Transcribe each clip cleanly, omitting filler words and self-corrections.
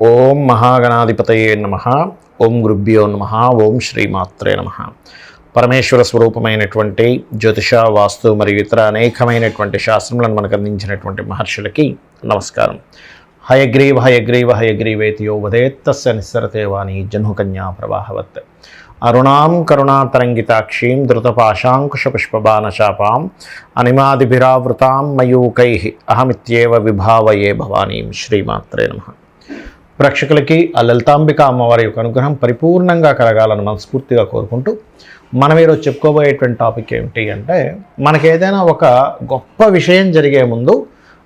ఓం మహాగణాధిపతయే నమః. ఓం గురుభ్యో నమః. ఓం శ్రీమాత్రే నమః. పరమేశ్వర స్వరూపమైనటువంటి జ్యోతిష, వాస్తు మరియు ఇతర అనేకమైనటువంటి శాస్త్రములను మనకు అందించినటువంటి మహర్షులకి నమస్కారం. హయగ్రీవ హయగ్రీవ హయగ్రీవేతి యో వదేత్ తస్య నిస్సరతే వాణి జహ్నుకన్యా ప్రవాహవత్. అరుణాం కరుణాతరంగితాక్షీం ధృతపాశాంకుశపుష్పబాణచాపాం అనిమాదిభిరావృతాం మయూకైః అహమిత్యేవ విభావయే భవానీం. శ్రీమాత్రే నమః. ప్రేక్షకులకి ఆ లలితాంబిక అమ్మవారి యొక్క అనుగ్రహం పరిపూర్ణంగా కలగాలని మనస్ఫూర్తిగా కోరుకుంటూ మనం ఈరోజు చెప్పుకోబోయేటువంటి టాపిక్ ఏమిటి అంటే, మనకేదైనా ఒక గొప్ప విషయం జరిగే ముందు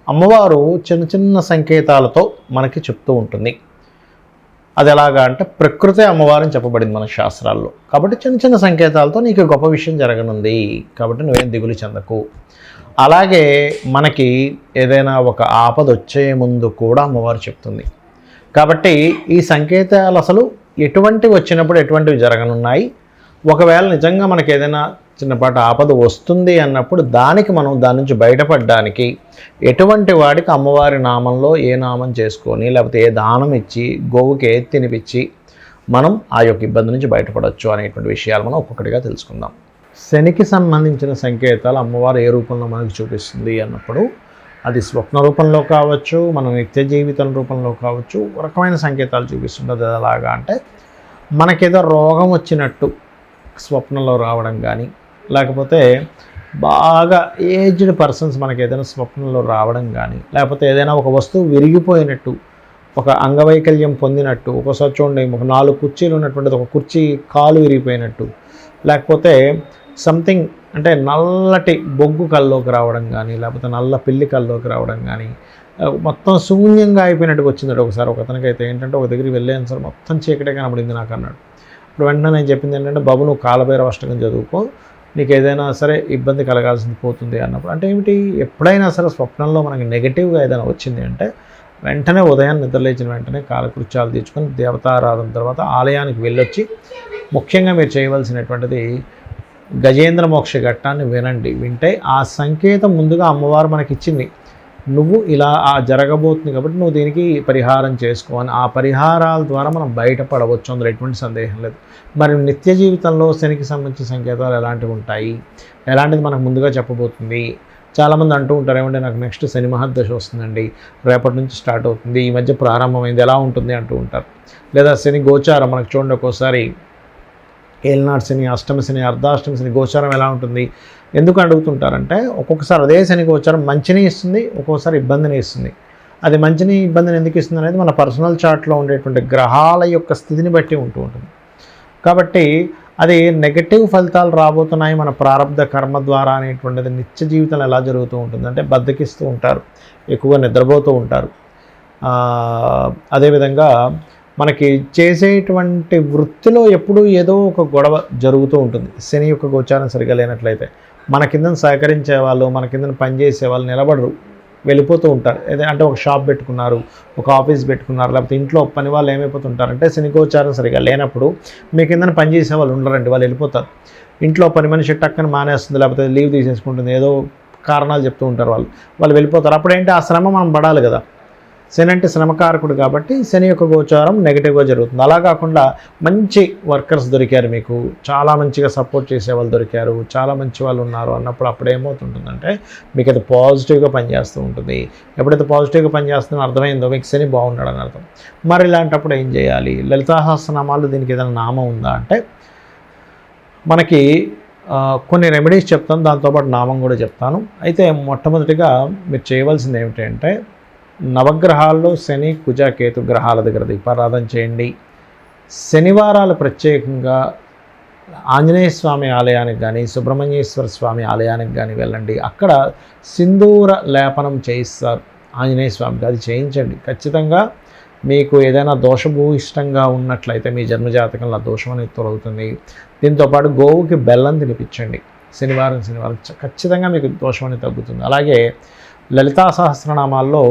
అమ్మవారు చిన్న చిన్న సంకేతాలతో మనకి చెప్తూ ఉంటుంది. అది ఎలాగా అంటే, ప్రకృతి అమ్మవారిని చెప్పబడింది మన శాస్త్రాల్లో. కాబట్టి చిన్న చిన్న సంకేతాలతో నీకు గొప్ప విషయం జరగనుంది, కాబట్టి నువ్వేం దిగులు చెందకు. అలాగే మనకి ఏదైనా ఒక ఆపద వచ్చే ముందు కూడా అమ్మవారు చెప్తుంది. కాబట్టి ఈ సంకేతాలు అసలు ఎటువంటివి వచ్చినప్పుడు ఎటువంటివి జరగనున్నాయి, ఒకవేళ నిజంగా మనకి ఏదైనా చిన్నపాటి ఆపద వస్తుంది అన్నప్పుడు మనం దాని నుంచి బయటపడడానికి ఎటువంటి వాడికి అమ్మవారి నామంలో ఏ నామం చేసుకొని, లేకపోతే ఏ దానం ఇచ్చి, గోవుకి ఏది తినిపించి మనం ఆ యొక్క ఇబ్బంది నుంచి బయటపడవచ్చు అనేటువంటి విషయాలు మనం ఒక్కొక్కటిగా తెలుసుకుందాం. శనికి సంబంధించిన సంకేతాలు అమ్మవారు ఏ రూపంలో మనకు చూపిస్తుంది అన్నప్పుడు, అది స్వప్న రూపంలో కావచ్చు, మన నిత్య జీవితం రూపంలో కావచ్చు, రకమైన సంకేతాలు చూపిస్తుంటుంది. అది ఎలాగా అంటే, మనకేదో రోగం వచ్చినట్టు స్వప్నంలో రావడం కానీ, లేకపోతే బాగా ఏజ్డ్ పర్సన్స్ మనకి ఏదైనా స్వప్నంలో రావడం కానీ, లేకపోతే ఏదైనా ఒక వస్తువు విరిగిపోయినట్టు, ఒక అంగవైకల్యం పొందినట్టు, ఒక్కోసారి చూడండి ఒక 4 కుర్చీలు ఉన్నటువంటిది ఒక కుర్చీ కాలు విరిగిపోయినట్టు, లేకపోతే సంథింగ్ అంటే నల్లటి బొగ్గు కల్లోకి రావడం కానీ, లేకపోతే నల్ల పిల్లి కల్లోకి రావడం కానీ, మొత్తం శూన్యంగా అయిపోయినట్టుగా వచ్చిందట. ఒకసారి అతనికైతే ఏంటంటే, ఒక దగ్గరికి వెళ్ళాను సార్, మొత్తం చీకటే కనబడింది నాకు అన్నాడు. ఇప్పుడు వెంటనే నేను చెప్పింది ఏంటంటే, బాబు నువ్వు కాలభైరవ అష్టకం చదువుకో, నీకు ఏదైనా సరే ఇబ్బంది కలగాల్సింది పోతుంది అన్నప్పుడు. అంటే ఏమిటి, ఎప్పుడైనా సరే స్వప్నంలో మనకి నెగిటివ్గా ఏదైనా వచ్చింది అంటే వెంటనే ఉదయాన్ని నిద్రలేచిన వెంటనే కాలకృత్యాలు తీర్చుకొని దేవతారాధన తర్వాత ఆలయానికి వెళ్ళొచ్చి, ముఖ్యంగా మీరు చేయవలసినటువంటిది గజేంద్ర మోక్ష ఘట్టాన్ని వినండి. వింటే ఆ సంకేతం ముందుగా అమ్మవారు మనకి ఇచ్చింది, నువ్వు ఇలా జరగబోతుంది కాబట్టి నువ్వు దీనికి పరిహారం చేసుకోని, ఆ పరిహారాల ద్వారా మనం బయటపడవచ్చు, అందులో ఎటువంటి సందేహం లేదు. మరి నిత్య జీవితంలో శనికి సంబంధించిన సంకేతాలు ఎలాంటివి ఉంటాయి, ఎలాంటిది మనకు ముందుగా చెప్పబోతుంది. చాలామంది అంటూ ఉంటారు, ఏమంటే నాకు నెక్స్ట్ శని మహర్దశ వస్తుందండి, రేపటి నుంచి స్టార్ట్ అవుతుంది, ఈ మధ్య ప్రారంభమైంది, ఎలా ఉంటుంది అంటూ ఉంటారు. లేదా శని గోచారం మనకు చూడండి, ఒక్కోసారి ఏలినాడు శని, అష్టమ శని, అర్ధాష్టమ శని గోచారం ఎలా ఉంటుంది ఎందుకు అడుగుతుంటారంటే, ఒక్కొక్కసారి అదే శని గోచారం మంచిని ఇస్తుంది, ఒక్కొక్కసారి ఇబ్బందిని ఇస్తుంది. అది మంచిని ఇబ్బందిని ఎందుకు ఇస్తుంది అనేది మన పర్సనల్ చార్ట్లో ఉండేటువంటి గ్రహాల యొక్క స్థితిని బట్టి ఉంటూ ఉంటుంది. కాబట్టి అది నెగటివ్ ఫలితాలు రాబోతున్నాయి మన ప్రారంధ కర్మ ద్వారా అనేటువంటిది నిత్య జీవితంలో ఎలా జరుగుతూ ఉంటుంది అంటే, బద్దకిస్తూ ఉంటారు, ఎక్కువగా నిద్రపోతూ ఉంటారు. అదేవిధంగా మనకి చేసేటువంటి వృత్తిలో ఎప్పుడూ ఏదో ఒక గొడవ జరుగుతూ ఉంటుంది. శని యొక్క గోచారం సరిగా లేనట్లయితే మన కింద సహకరించే వాళ్ళు, మన కింద పనిచేసే వాళ్ళు నిలబడరు, వెళ్ళిపోతూ ఉంటారు. అంటే ఒక షాప్ పెట్టుకున్నారు, ఒక ఆఫీస్ పెట్టుకున్నారు, లేకపోతే ఇంట్లో పని వాళ్ళు ఏమైపోతుంటారంటే, శని గోచారం సరిగా లేనప్పుడు మీ కింద పనిచేసే వాళ్ళు ఉండరండి, వాళ్ళు వెళ్ళిపోతారు. ఇంట్లో పని మనిషి టక్కని మానేస్తుంది, లేకపోతే లీవ్ తీసేసుకుంటుంది, ఏదో కారణాలు చెప్తూ ఉంటారు, వాళ్ళు వెళ్ళిపోతారు. అప్పుడేంటి, ఆ శ్రమ మనం పడాలి కదా. శని అంటే శ్రమకారకుడు కాబట్టి శని యొక్క గోచారం నెగిటివ్గా జరుగుతుంది. అలా కాకుండా మంచి వర్కర్స్ దొరికారు, మీకు చాలా మంచిగా సపోర్ట్ చేసే వాళ్ళు దొరికారు, చాలా మంచి వాళ్ళు ఉన్నారు అన్నప్పుడు అప్పుడు ఏమవుతుంటుందంటే, మీకు అది పాజిటివ్గా పనిచేస్తూ ఉంటుంది. ఎప్పుడైతే పాజిటివ్గా పనిచేస్తుందో అర్థమైందో మీకు శని బాగున్నాడు అని అర్థం. మరి ఇలాంటప్పుడు ఏం చేయాలి, లలితా సహస్రనామాలు దీనికి ఏదైనా నామం ఉందా అంటే, మనకి కొన్ని రెమెడీస్ చెప్తాను, దాంతోపాటు నామం కూడా చెప్తాను. అయితే మొట్టమొదటిగా మీరు చేయవలసింది ఏమిటంటే, నవగ్రహాల్లో శని, కుజ, కేతు గ్రహాల దగ్గర దీపారాధన చేయండి. శనివారాలు ప్రత్యేకంగా ఆంజనేయ స్వామి ఆలయానికి కానీ, సుబ్రహ్మణ్యేశ్వర స్వామి ఆలయానికి కానీ వెళ్ళండి. అక్కడ సింధూర లేపనం చేయిస్తారు ఆంజనేయ స్వామికి, అది చేయించండి. ఖచ్చితంగా మీకు ఏదైనా దోషభూయిష్టంగా ఉన్నట్లయితే మీ జన్మజాతకంలో దోషం అనేది తొలగుతుంది. దీంతోపాటు గోవుకి బెల్లం తినిపించండి శనివారం ఖచ్చితంగా మీకు దోషం అనేది తగ్గుతుంది. అలాగే లలితా సహస్రనామాల్లో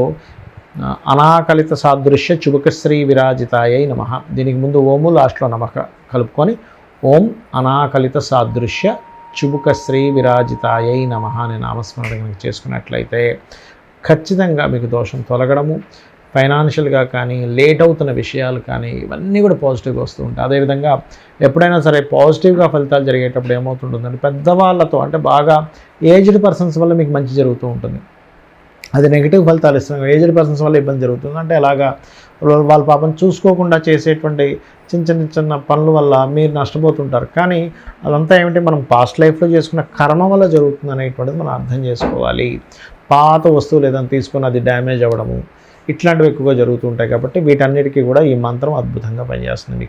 అనాకలిత సాదృశ్య చుబుకశ్రీ విరాజితాయై నమః, దీనికి ముందు ఓము లాస్ట్లో నమః కలుపుకొని ఓం అనాకలిత సాదృశ్య చుబుకశ్రీ విరాజితాయై నమః అనే నామస్మరణ చేసుకున్నట్లయితే ఖచ్చితంగా మీకు దోషం తొలగడము, ఫైనాన్షియల్గా కానీ లేట్ అవుతున్న విషయాలు కానీ ఇవన్నీ కూడా పాజిటివ్గా వస్తూ ఉంటాయి. అదేవిధంగా ఎప్పుడైనా సరే పాజిటివ్గా ఫలితాలు జరిగేటప్పుడు ఏమవుతుంటుందంటే పెద్దవాళ్ళతో అంటే బాగా ఏజ్డ్ పర్సన్స్ వల్ల మీకు మంచి జరుగుతూ ఉంటుంది. అది నెగిటివ్ ఫలితాలు ఇస్తున్నాం. ఏజ్డ్ పర్సన్స్ వల్ల ఇబ్బంది జరుగుతుంది అంటే అలాగా వాళ్ళ పాపం చూసుకోకుండా చేసేటువంటి చిన్న పనుల వల్ల మీరు నష్టపోతుంటారు. కానీ అదంతా ఏమిటి మనం పాస్ట్ లైఫ్లో చేసుకున్న కర్మ వల్ల జరుగుతుంది అనేటువంటిది మనం అర్థం చేసుకోవాలి. పాత వస్తువులు ఏదైనా తీసుకొని అది డ్యామేజ్ అవ్వడము ఇట్లాంటివి ఎక్కువగా జరుగుతూ ఉంటాయి. కాబట్టి వీటన్నిటికీ కూడా ఈ మంత్రం అద్భుతంగా పనిచేస్తుంది. మీకు